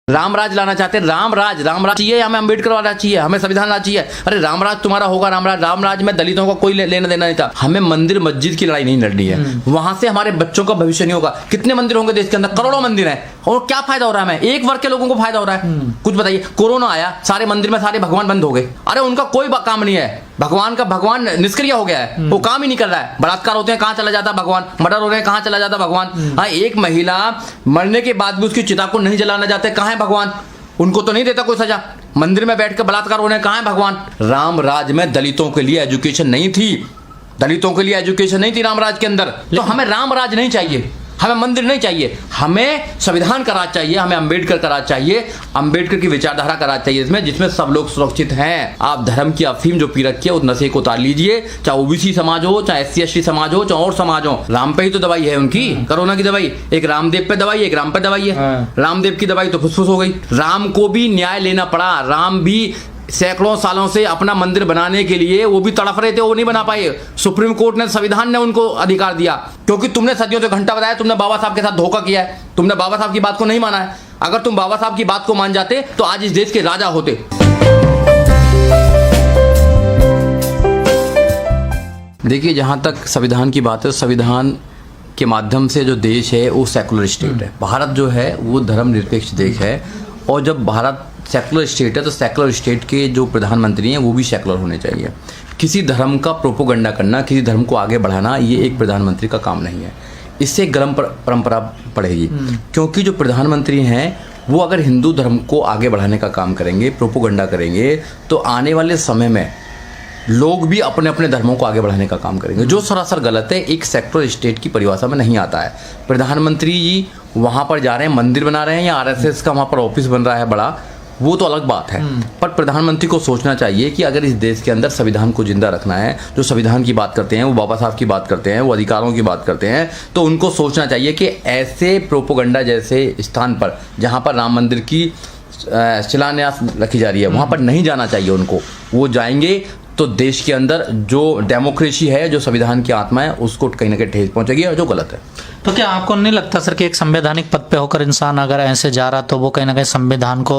राम राज लाना चाहते हैं, राम राज चाहिए, हमें अम्बेडकर वाला चाहिए, हमें संविधान राज चाहिए। अरे राम राज तुम्हारा होगा, राम राज में दलितों का कोई लेना देना नहीं था। हमें मंदिर मस्जिद की लड़ाई नहीं लड़नी है, वहां से हमारे बच्चों का भविष्य नहीं होगा। कितने मंदिर होंगे देश के अंदर, करोड़ों मंदिर हैं, और क्या फायदा हो रहा है हमें? एक वर्ग के लोगों को फायदा हो रहा है। कुछ बताइए, कोरोना आया, सारे मंदिर में सारे भगवान बंद हो गए। अरे उनका कोई काम नहीं है, भगवान निष्क्रिय हो गया है, वो काम ही नहीं कर रहा है। बलात्कार होते हैं, कहां चला जाता भगवान? मर्डर हो रहे हैं, कहां चला जाता भगवान? हाँ, एक महिला मरने के बाद भी उसकी चिता को नहीं जलाना चाहते, कहां है भगवान? उनको तो नहीं देता कोई सजा। मंदिर में बैठ कर बलात्कार होने, कहां है भगवान? राम राज में दलितों के लिए एजुकेशन नहीं थी, दलितों के लिए एजुकेशन नहीं थी राम राज के अंदर। तो हमें राम राज नहीं चाहिए, हमें मंदिर नहीं चाहिए, हमें संविधान का राज चाहिए, हमें अम्बेडकर का राज चाहिए, अम्बेडकर की विचारधारा का राज चाहिए, जिसमें सब लोग सुरक्षित हैं। आप धर्म की अफीम जो पी रखी है उस नशे को उतार लीजिए, चाहे ओबीसी समाज हो, चाहे SC ST समाज हो, चाहे और समाज हो। राम पे ही तो दवाई है उनकी, कोरोना की दवाई। एक रामदेव पे दवाई, एक राम पे दवाई है। रामदेव की दवाई तो फुसफुस हो गई। राम को भी न्याय लेना पड़ा, राम भी सैकड़ों सालों से अपना मंदिर बनाने के लिए वो भी तड़फ रहे थे, वो नहीं बना पाए। सुप्रीम कोर्ट ने, संविधान ने उनको अधिकार दिया, क्योंकि तुमने सदियों से घंटा बताया, तुमने बाबा साहब के साथ धोखा किया है, तुमने बाबा साहब की बात को नहीं माना है। अगर तुम बाबा साहब की बात को मान जाते तो आज इस देश के राजा होते। देखिए, जहां तक संविधान की बात है, संविधान के माध्यम से जो देश है वो सेकुलर स्टेट है। भारत जो है वो धर्मनिरपेक्ष देश है, और जब भारत सेकुलर स्टेट है तो सेकुलर स्टेट के जो प्रधानमंत्री हैं वो भी सेकुलर होने चाहिए। किसी धर्म का प्रोपोगंडा करना, किसी धर्म को आगे बढ़ाना, ये एक प्रधानमंत्री का काम नहीं है। इससे गर्म परंपरा पड़ेगी, क्योंकि जो प्रधानमंत्री हैं वो अगर हिंदू धर्म को आगे बढ़ाने का काम करेंगे, प्रोपोगंडा करेंगे, तो आने वाले समय में लोग भी अपने अपने धर्मों को आगे बढ़ाने का काम करेंगे, जो सरासर गलत है, एक सेक्युलर स्टेट की परिभाषा में नहीं आता है। प्रधानमंत्री जी वहाँ पर जा रहे हैं, मंदिर बना रहे हैं, या RSS का वहाँ पर ऑफिस बन रहा है बड़ा, वो तो अलग बात है। पर प्रधानमंत्री को सोचना चाहिए कि अगर इस देश के अंदर संविधान को जिंदा रखना है, जो संविधान की बात करते हैं, वो बाबा साहब की बात करते हैं, वो अधिकारों की बात करते हैं, तो उनको सोचना चाहिए कि ऐसे प्रोपोगंडा जैसे स्थान पर, जहाँ पर राम मंदिर की शिलान्यास रखी जा रही है, वहाँ पर नहीं जाना चाहिए उनको। वो जाएंगे तो देश के अंदर जो डेमोक्रेसी है, जो संविधान की आत्मा है, उसको कहीं ना कहीं ठेस पहुंचेगी, और जो गलत है। तो क्या आपको नहीं लगता सर कि एक संवैधानिक पद पे होकर इंसान अगर ऐसे जा रहा तो वो कहीं ना कहीं संविधान को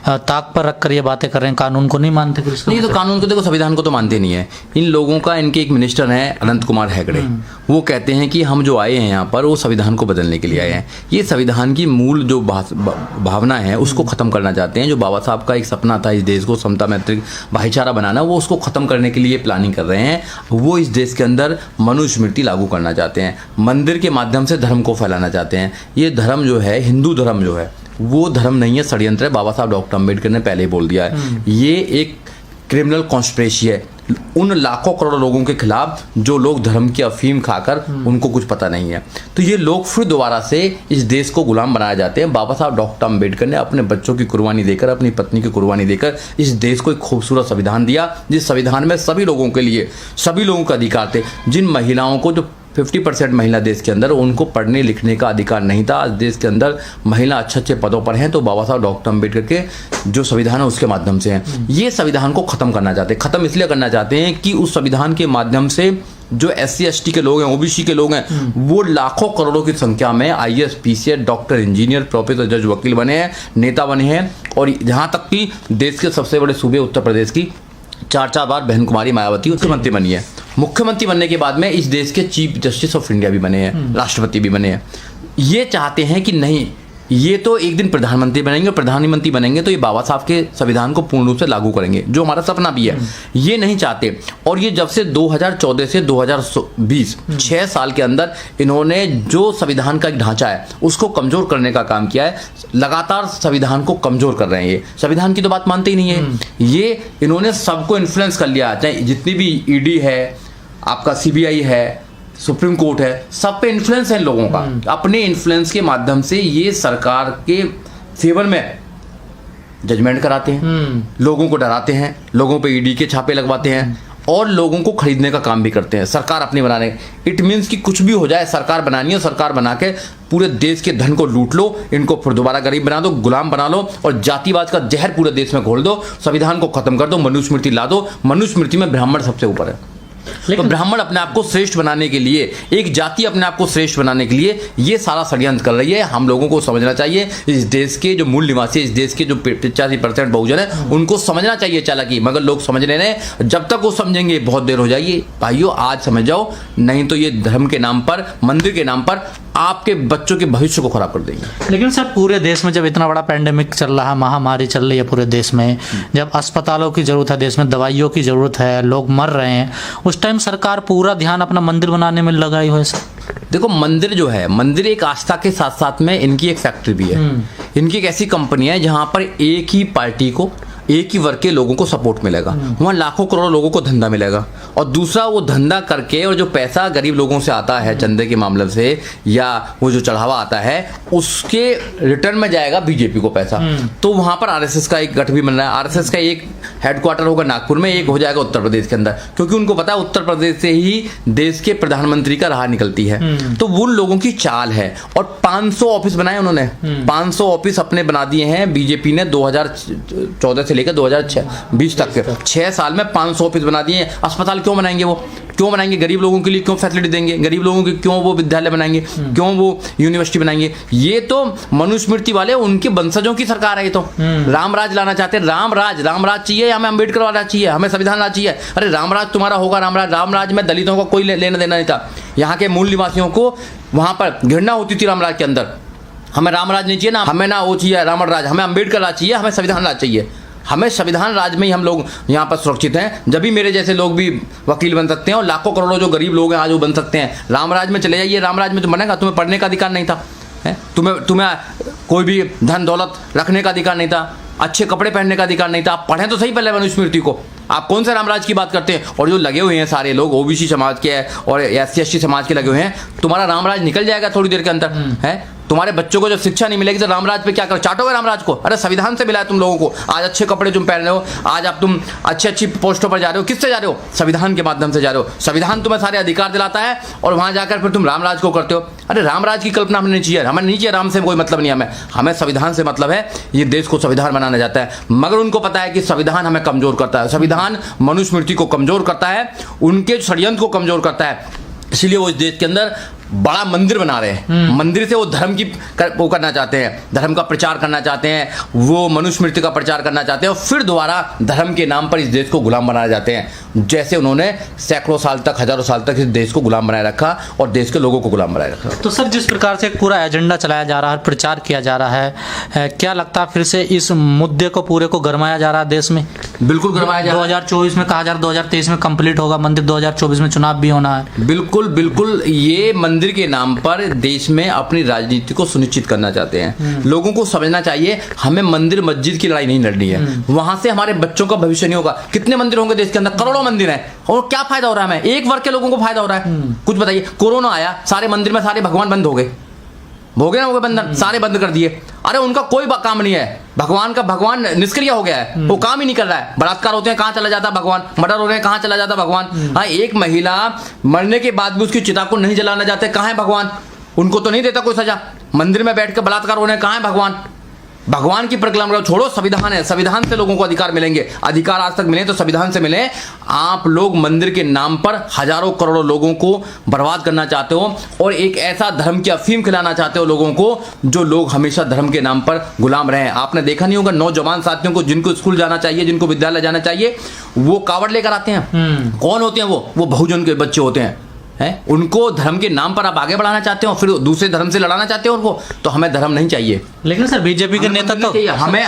ताक पर रखकर ये बातें कर रहे हैं, कानून को नहीं मानते? नहीं, तो कानून को देखो, संविधान को तो मानते नहीं है इन लोगों का। इनके एक मिनिस्टर हैं अनंत कुमार हेगड़े, वो कहते हैं कि हम जो आए हैं यहाँ पर वो संविधान को बदलने के लिए आए हैं। ये संविधान की मूल जो भावना है उसको खत्म करना चाहते हैं। जो बाबा साहब का एक सपना था इस देश को समता, मैत्री, भाईचारा बनाना, वो उसको खत्म करने के लिए प्लानिंग कर रहे हैं। वो इस देश के अंदर मनुस्मृति लागू करना चाहते हैं, मंदिर के माध्यम से धर्म को फैलाना चाहते हैं। ये धर्म जो है, हिंदू धर्म जो है, वो धर्म नहीं है, षड्यंत्र है। बाबा साहब डॉक्टर अम्बेडकर ने पहले ही बोल दिया है, ये एक क्रिमिनल कॉन्स्पिरेसी है उन लाखों करोड़ों लोगों के खिलाफ जो लोग धर्म की अफीम खाकर उनको कुछ पता नहीं है। तो ये लोग फिर दोबारा से इस देश को गुलाम बनाए जाते हैं। बाबा साहब डॉक्टर अम्बेडकर ने अपने बच्चों की कुर्बानी देकर, अपनी पत्नी की कुर्बानी देकर इस देश को एक खूबसूरत संविधान दिया, जिस संविधान में सभी लोगों के लिए, सभी लोगों का अधिकार थे। जिन महिलाओं को, जो 50% महिला देश के अंदर, उनको पढ़ने लिखने का अधिकार नहीं था, आज देश के अंदर महिला अच्छे अच्छे पदों पर हैं, तो बाबा साहब डॉक्टर अम्बेडकर के जो संविधान है उसके माध्यम से हैं। ये संविधान को खत्म करना चाहते हैं। खत्म इसलिए करना चाहते हैं कि उस संविधान के माध्यम से जो SC ST के लोग हैं, OBC के लोग हैं, वो लाखों करोड़ों की संख्या में IAS PCS, doctor, engineer, professor, जज, वकील बने हैं, नेता बने हैं। और यहाँ तक कि देश के सबसे बड़े सूबे उत्तर प्रदेश की 4 बार बहन कुमारी मायावती मुख्यमंत्री बनी है। मुख्यमंत्री बनने के बाद में इस देश के चीफ जस्टिस ऑफ इंडिया भी बने हैं, राष्ट्रपति भी बने हैं। ये चाहते हैं कि नहीं, ये तो एक दिन प्रधानमंत्री बनेंगे, प्रधानमंत्री बनेंगे तो ये बाबा साहब के संविधान को पूर्ण रूप से लागू करेंगे, जो हमारा सपना भी है। ये नहीं चाहते। और ये जब से 2014 से 2020 6 साल के अंदर इन्होंने जो संविधान का एक ढांचा है उसको कमजोर करने का काम किया है। लगातार संविधान को कमजोर कर रहे हैं। ये संविधान की तो बात मानते ही नहीं है। ये इन्होंने सबको इन्फ्लुएंस कर लिया, चाहे जितनी भी ED है, आपका CBI है, सुप्रीम कोर्ट है, सब पे इन्फ्लुएंस है लोगों का। अपने इन्फ्लुएंस के माध्यम से ये सरकार के फेवर में जजमेंट कराते हैं, लोगों को डराते हैं, लोगों पे ED के छापे लगवाते हैं, और लोगों को खरीदने का काम भी करते हैं, सरकार अपनी बनाने। इट मीन्स कि कुछ भी हो जाए, सरकार बनानी है, सरकार बना के पूरे देश के धन को लूट लो, इनको फिर दोबारा गरीब बना दो, गुलाम बना लो, और जातिवाद का जहर पूरे देश में घोल दो, संविधान को खत्म कर दो, मनुस्मृति ला दो। मनुस्मृति में ब्राह्मण सबसे ऊपर है। तो ब्राह्मण अपने आप को श्रेष्ठ बनाने के लिए, एक जाति अपने आप को श्रेष्ठ बनाने के लिए ये सारा षड्यंत्र कर रही है। हम लोगों को समझना चाहिए, इस देश के जो मूल निवासी, इस देश के जो 85% बहुजन है, उनको समझना चाहिए चालाकी, मगर लोग समझ रहे हैं। जब तक वो समझेंगे बहुत देर हो जाएगी। भाइयों, आज समझ जाओ, नहीं तो ये धर्म के नाम पर, मंदिर के नाम पर आपके बच्चों के भविष्य को खराब कर देंगे। लेकिन सर, पूरे देश में जब इतना बड़ा पैंडेमिक चल रहा है, महामारी चल रही है पूरे देश में, जब अस्पतालों की जरूरत है, देश में दवाइयों की जरूरत है, लोग मर रहे हैं, उस टाइम सरकार पूरा ध्यान अपना मंदिर बनाने में लगाई हुई है सर। देखो, मंदिर जो है, मंदिर एक आस्था के साथ साथ में इनकी एक फैक्ट्री भी है। इनकी एक ऐसी कंपनी है जहां पर एक ही पार्टी को, एक ही वर्ग के लोगों को सपोर्ट मिलेगा, वहाँ लाखों करोड़ों लोगों को धंधा मिलेगा। और दूसरा, वो धंधा करके और जो पैसा गरीब लोगों से आता है चंदे के मामले से, या वो जो चढ़ावा आता है, उसके रिटर्न में जाएगा बीजेपी को पैसा। तो वहाँ पर आरएसएस का एक गठ भी बन रहा है। आरएसएस का एक हेडक्वार्टर होगा नागपुर में, एक हो जाएगा उत्तर प्रदेश के अंदर, क्योंकि उनको पता है उत्तर प्रदेश से ही देश के प्रधानमंत्री का राह निकलती है। तो वो उन लोगों की चाल है। और 500 ऑफिस बनाए उन्होंने, 500 ऑफिस अपने बना दिए हैं बीजेपी ने 2014 से लेकर 2020 तक के 6 साल में 500 ऑफिस बना दिए। अस्पताल क्यों बनाएंगे? वो क्यों बनाएंगे? गरीब लोगों के लिए क्यों फैसिलिटी देंगे? गरीब लोगों के क्यों वो विद्यालय बनाएंगे? क्यों वो यूनिवर्सिटी बनाएंगे? ये तो मनुस्मृति वाले, उनके वंशजों की सरकार है। ये तो रामराज लाना चाहते हैं। रामराज चाहिए, हमें अम्बेडकर वाला चाहिए, हमें संविधान लाना चाहिए। अरे रामराज तुम्हारा होगा, रामराज में दलितों का कोई लेना देना नहीं था। यहाँ के मूल निवासियों को वहां पर घृणा होती थी रामराज के अंदर। हमें रामराज नहीं चाहिए ना, हमें ना वो चाहिए रावण राज, हमें अम्बेडकर राज चाहिए, हमें संविधान राज चाहिए। हमें संविधान राज में ही हम लोग यहाँ पर सुरक्षित हैं। जब भी मेरे जैसे लोग भी वकील बन सकते हैं, और लाखों करोड़ों जो गरीब लोग हैं आज वो बन सकते हैं। रामराज में चले जाइए, रामराज में तो बनेगा, तुम्हें पढ़ने का अधिकार नहीं था, तुम्हें कोई भी धन दौलत रखने का अधिकार नहीं था, अच्छे कपड़े पहनने का अधिकार नहीं था। आप पढ़ें तो सही पहले मनुस्मृति को। आप कौन से रामराज की बात करते हैं? और जो लगे हुए हैं सारे लोग ओबीसी समाज के और SC/ST समाज के लगे हुए हैं, तुम्हारा रामराज निकल जाएगा थोड़ी देर के अंदर है। तुम्हारे बच्चों को जब शिक्षा नहीं मिलेगी तो रामराज पे क्या करो? चाटोगे रामराज को? अरे संविधान से मिला है तुम लोगों को। आज अच्छे कपड़े तुम पहन रहे हो, आज आप तुम अच्छी पोस्टों पर जा रहे हो, किससे जा रहे हो? संविधान के माध्यम से जा रहे हो। संविधान तुम्हें सारे अधिकार दिलाता है और वहां जाकर फिर तुम रामराज को करते हो। अरे रामराज की कल्पना हमें नहीं चाहिए, हमें नहीं चाहिए। राम से कोई मतलब नहीं, हमें संविधान से मतलब है। ये देश को संविधान बनाना चाहता है, मगर उनको पता है कि संविधान हमें कमजोर करता है, संविधान मनुस्मृति को कमजोर करता है, उनके षड्यंत्र को कमजोर करता है। इसलिए वो इस देश के अंदर बड़ा मंदिर बना रहे हैं। मंदिर से वो धर्म की वो करना चाहते हैं, धर्म का प्रचार करना चाहते हैं, वो मनुस्मृति का प्रचार करना चाहते हैं, और फिर दोबारा धर्म के नाम पर इस देश को गुलाम बनाना चाहते हैं। जैसे उन्होंने सैकड़ों साल तक, हजारों साल तक इस देश को गुलाम बनाए रखा और देश के लोगों को गुलाम बनाए रखा। तो सर, जिस प्रकार से एक पूरा एजेंडा चलाया जा रहा है, प्रचार किया जा रहा है, क्या लगता है फिर से इस मुद्दे को पूरे को गरमाया जा रहा है देश में? बिल्कुल गरमाया जा रहा है। 2024 में कहा जा रहा है 2023 में कंप्लीट होगा मंदिर, 2024 में चुनाव भी होना है। बिल्कुल बिल्कुल, ये मंदिर के नाम पर देश में अपनी राजनीति को सुनिश्चित करना चाहते हैं। लोगों को समझना चाहिए, हमें मंदिर मस्जिद की लड़ाई नहीं लड़नी है। वहां से हमारे बच्चों का भविष्य नहीं होगा। कितने मंदिर होंगे देश के अंदर? करोड़ों मंदिर हैं, और क्या फायदा हो रहा है? हमें एक वर्ग के लोगों को फायदा हो रहा है? कुछ बताइए। कोरोना आया, सारे मंदिर में सारे भगवान बंद हो गए ना, हो गए बंधन, सारे बंद कर दिए। अरे उनका कोई काम नहीं है, भगवान निष्क्रिय हो गया है, वो काम ही नहीं कर रहा है। बलात्कार होते हैं, कहाँ चला जाता भगवान? मर्डर हो रहे हैं, कहाँ चला जाता भगवान? हाँ, एक महिला मरने के बाद भी उसकी चिता को नहीं जलाना चाहते, कहाँ है भगवान? उनको तो नहीं देता कोई सजा। मंदिर में बैठ कर बलात्कार हो रहे हैं, कहाँ है भगवान? भगवान की परिक्रमा छोड़ो, संविधान है, संविधान से लोगों को अधिकार मिलेंगे। अधिकार आज तक मिले तो संविधान से मिले। आप लोग मंदिर के नाम पर हजारों करोड़ों लोगों को बर्बाद करना चाहते हो, और एक ऐसा धर्म की अफीम खिलाना चाहते हो लोगों को, जो लोग हमेशा धर्म के नाम पर गुलाम रहे। आपने देखा नहीं होगा, नौजवान साथियों को जिनको स्कूल जाना चाहिए, जिनको विद्यालय जाना चाहिए, वो कावड़ लेकर आते हैं। कौन होते हैं वो बहुजन के बच्चे होते हैं। उनको धर्म के नाम पर आप आगे बढ़ाना चाहते हो, फिर दूसरे धर्म से लड़ाना चाहते हो उनको। तो हमें धर्म नहीं चाहिए। लेकिन सर, बीजेपी के नेता तो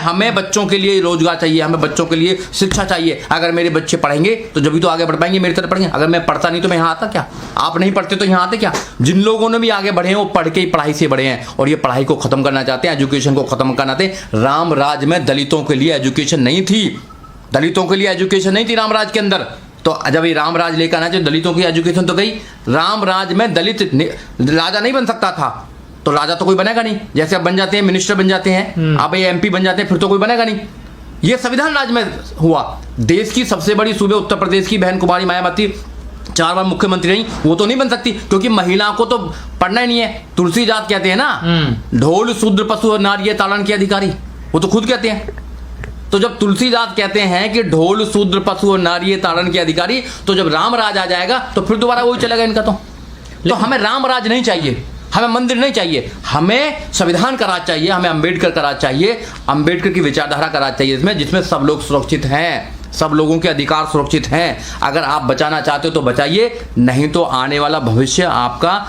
हमें बच्चों के लिए रोजगार चाहिए, हमें बच्चों के लिए शिक्षा चाहिए। अगर मेरे बच्चे पढ़ेंगे तो जब भी तो आगे बढ़ पाएंगे, मेरी तरह पढ़ेंगे। अगर मैं पढ़ता नहीं तो मैं यहाँ आता क्या? आप नहीं पढ़ते तो यहाँ आते क्या? जिन लोगों ने भी आगे बढ़े हैं वो पढ़ के ही पढ़ाई से बढ़े हैं, और ये पढ़ाई को खत्म करना चाहते हैं, एजुकेशन को खत्म करना चाहते हैं। राम राज में दलितों के लिए एजुकेशन नहीं थी, दलितों के लिए एजुकेशन नहीं थी रामराज के अंदर। तो जब ये रामराज लेकर आना चाहिए, दलितों की एजुकेशन तो गई। रामराज में दलित राजा नहीं बन सकता था, तो राजा तो कोई बनेगा नहीं। जैसे अब बन जाते हैं, मिनिस्टर बन जाते हैं, आप ये MP बन जाते हैं, फिर तो कोई बनेगा नहीं। ये संविधान राज में हुआ। देश की सबसे बड़ी सूबे उत्तर प्रदेश की बहन कुमारी मायावती 4 बार मुख्यमंत्री रही, वो तो नहीं बन सकती, क्योंकि महिला को तो पढ़ना ही नहीं है। तुलसी जात कहते हैं ना, ढोल शूद्र पशु और नारी ताड़न के अधिकारी, वो तो खुद कहते हैं। तो जब तुलसीदास कहते हैं कि ढोल शूद्र पशु और नारी ताड़न के अधिकारी, तो जब राम राज आ जाएगा तो फिर दोबारा वही चलेगा इनका। तो हमें राम राज नहीं चाहिए, हमें मंदिर नहीं चाहिए, हमें संविधान का राज चाहिए, हमें अंबेडकर का राज चाहिए, अंबेडकर की विचारधारा का राज चाहिए इसमें, जिसमें सब लोग सुरक्षित हैं, सब लोगों के अधिकार सुरक्षित हैं। अगर आप बचाना चाहते हो तो बचाइए, नहीं तो आने वाला भविष्य आपका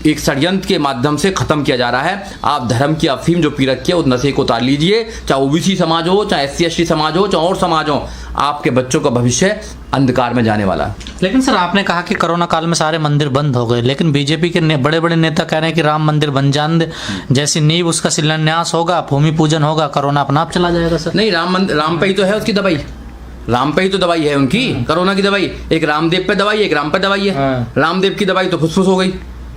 एक षड्यंत्र के माध्यम से खत्म किया जा रहा है। आप धर्म की अफीम जो पी रखी है उस नशे को उतार लीजिए, चाहे ओबीसी समाज हो, चाहे SC ST समाज हो, चाहे और समाज हो, आपके बच्चों का भविष्य अंधकार में जाने वाला है। लेकिन सर आपने कहा कि कोरोना काल में सारे मंदिर बंद हो गए, लेकिन बीजेपी के बड़े बड़े नेता कह रहे हैं कि राम मंदिर बन जाने दे, जैसी नींव उसका शिलान्यास होगा, भूमि पूजन होगा, कोरोना अपना आप चला जाएगा सर। नहीं, राम पे ही तो है उसकी दवाई, राम पे ही तो दवाई है उनकी, कोरोना की दवाई। एक रामदेव पे दवाई, एक राम पे दवाई है। रामदेव की दवाई तो फुसफुस हो गई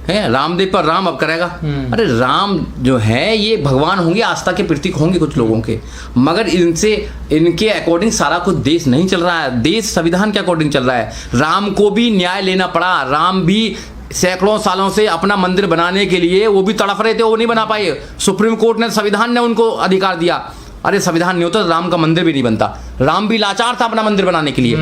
है, रामदेव पर राम अब करेगा। अरे राम जो है ये भगवान होंगे, आस्था के प्रतीक होंगे कुछ लोगों के, मगर इनके अकॉर्डिंग सारा कुछ देश नहीं चल रहा है, देश संविधान के अकॉर्डिंग चल रहा है। राम को भी न्याय लेना पड़ा, राम भी सैकड़ों सालों से अपना मंदिर बनाने के लिए वो भी तड़फ रहे थे, वो नहीं बना पाए। सुप्रीम कोर्ट ने, संविधान ने उनको अधिकार दिया। अरे संविधान नहीं होता तो राम का मंदिर भी नहीं बनता। राम भी लाचार था अपना मंदिर बनाने के लिए।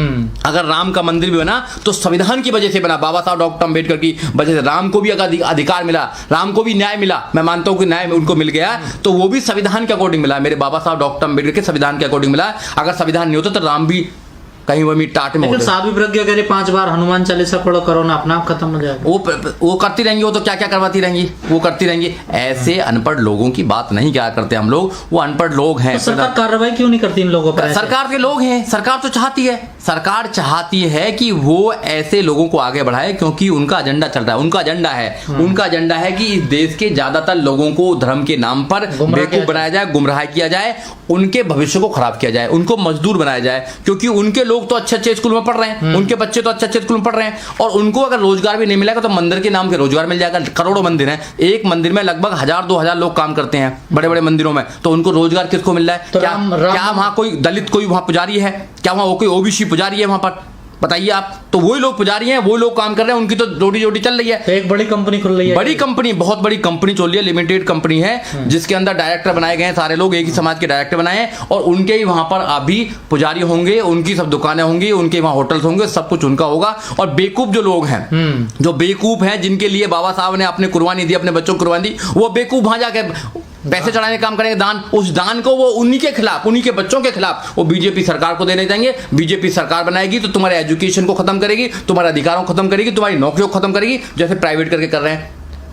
अगर राम का मंदिर भी बना तो संविधान की वजह से बना, बाबा साहब डॉक्टर अम्बेडकर की वजह से। राम को भी अगर अधिकार मिला, राम को भी न्याय मिला, मैं मानता हूं कि न्याय उनको मिल गया, तो वो भी संविधान के अकॉर्डिंग मिला, मेरे बाबा साहब डॉक्टर अम्बेडकर के संविधान के अकॉर्डिंग मिला। अगर संविधान नहीं होता तो राम भी कहीं वो टाट में होते। साध्वी प्रज्ञा कह रही 5 बार हनुमान चालीसा पढ़ो, कोरोना अपना आप खत्म हो जाएगा। वो करती रहेंगी, वो तो क्या क्या करवाती रहेंगी, वो करती रहेंगी। ऐसे अनपढ़ लोगों की बात नहीं क्या करते हम लोग, वो अनपढ़ लोग हैं। तो सरकार कार्रवाई क्यों नहीं करती इन लोगों पर? सरकार के लोग हैं, सरकार तो चाहती है, सरकार चाहती है कि वो ऐसे लोगों को आगे बढ़ाए, क्योंकि उनका एजेंडा चल रहा है, उनका एजेंडा है, उनका एजेंडा है कि इस देश के ज्यादातर लोगों को धर्म के नाम पर बेवकूफ बनाया जाए, गुमराह किया जाए, उनके भविष्य को खराब किया जाए, उनको मजदूर बनाया जाए, क्योंकि उनके लोग तो अच्छे अच्छे स्कूल में पढ़ रहे हैं, उनके बच्चे तो अच्छे अच्छे स्कूल में पढ़ रहे हैं, और उनको अगर रोजगार भी नहीं मिलेगा तो मंदिर के नाम के रोजगार मिल जाएगा। करोड़ों मंदिर हैं, एक मंदिर में लगभग 1000-2000 लोग काम करते हैं बड़े बड़े मंदिरों में, तो उनको रोजगार किसको मिल रहा है? तो क्या वहां कोई दलित कोई वहां पुजारी है? क्या वहां कोई ओबीसी पुजारी है वहां पर? बताइए आप। तो वही लोग पुजारी हैं, वो लोग काम कर रहे हैं, उनकी तो रोटी रोटी चल रही है। तो एक बड़ी कंपनी खुल रही है, बड़ी कंपनी, बहुत बड़ी कंपनी चल रही है, लिमिटेड कंपनी है, जिसके अंदर डायरेक्टर बनाए गए हैं, सारे लोग एक ही समाज के डायरेक्टर बनाए हैं, और उनके ही वहां पर अभी पुजारी होंगे, उनकी सब दुकानें होंगी, उनके वहां होटल्स होंगे, सब कुछ उनका होगा। और बेवकूफ जो लोग हैं, जो बेवकूफ हैं, जिनके लिए बाबा साहब ने अपने कुर्बानी दी, अपने बच्चों को कुर्बानी दी, वो बेवकूफ वहां जाके पैसे चढ़ाने काम करेंगे, दान, उस दान को वो उन्हीं के खिलाफ, उन्हीं के बच्चों के खिलाफ वो बीजेपी सरकार को देने जाएंगे। बीजेपी सरकार बनाएगी तो तुम्हारे एजुकेशन को खत्म करेगी, तुम्हारे अधिकारों को खत्म करेगी, तुम्हारी नौकरियों को खत्म करेगी, जैसे प्राइवेट करके कर रहे हैं।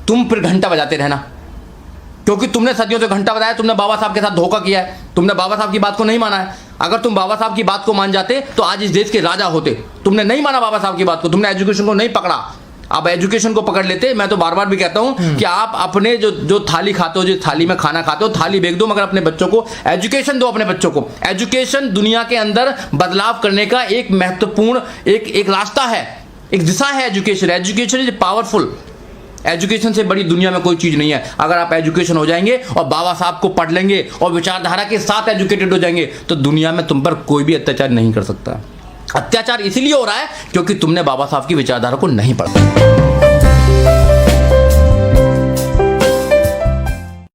तुम फिर घंटा बजाते रहना, क्योंकि तुमने सदियों से घंटा बजाया, तुमने बाबा साहब के साथ धोखा किया है, तुमने बाबा साहब की बात को नहीं माना है। अगर तुम बाबा साहब की बात को मान जाते तो आज इस देश के राजा होते। तुमने नहीं माना बाबा साहब की बात को, तुमने एजुकेशन को नहीं पकड़ा। आप एजुकेशन को पकड़ लेते। मैं तो बार बार भी कहता हूं कि आप अपने जो थाली खाते हो, जिस थाली में खाना खाते हो, थाली बेच दो, मगर अपने बच्चों को एजुकेशन दो। अपने बच्चों को एजुकेशन दुनिया के अंदर बदलाव करने का एक महत्वपूर्ण एक रास्ता है, एक दिशा है education. Education is powerful. Education से बड़ी दुनिया में कोई चीज नहीं है। अगर आप एजुकेशन हो जाएंगे और बाबा साहब को पढ़ लेंगे और विचारधारा के साथ एजुकेटेड हो जाएंगे, तो दुनिया में तुम पर कोई भी अत्याचार नहीं कर सकता। अत्याचार इसलिए हो रहा है क्योंकि तुमने बाबा साहब की विचारधारा को नहीं पढ़ा।